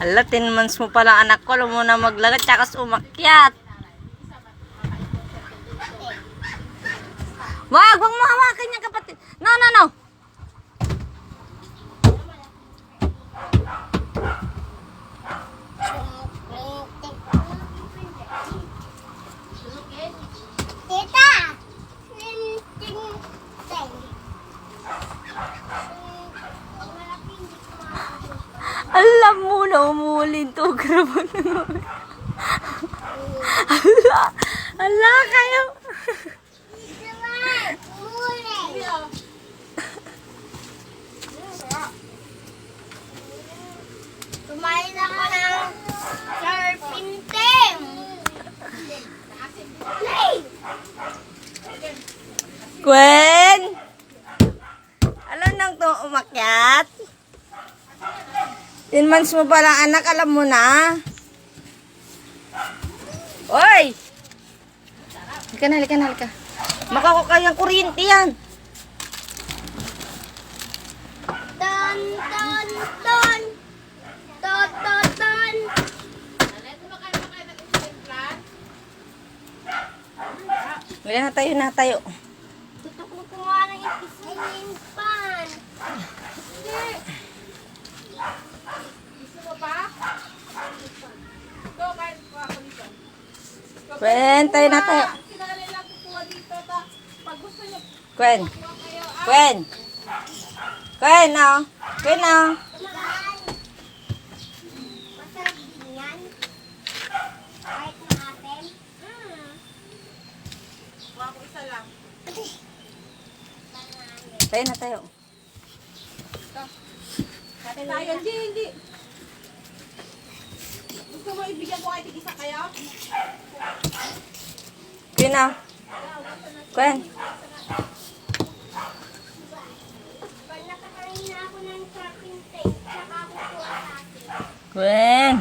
Hala, 10 months mo palang anak ko. Alam mo na maglagat, tsaka umakyat. Wag mo hawakan niya, kapatid. No, no, no. Tita! Alam mo na umulin to. Grabe naman. Ala, kayo. Kumain ako ng serpentine. Gwen! Alam nang to umakyat? 10 months mo palang anak, alam mo na. Oy! Halika na, halika na, halika. Makakakayang kuryente yan. Ton, ton, ton. Ton, ton, ton. Wala na tayo, na tayo. Tutok mo kumain ng ipisinin pan. Gwen, tayo na tayo. Gwen. Gwen. Gwen, no? Gwen, no? Masarap din yan. Kahit na atin. Tayo na tayo. Tayo, hindi. Gusto mo ibigyan ko kahit isa kayo? Gwen, no? Gwen. Pag nakakain na ako ng serpentine, tsaka ako po sa atin. Gwen.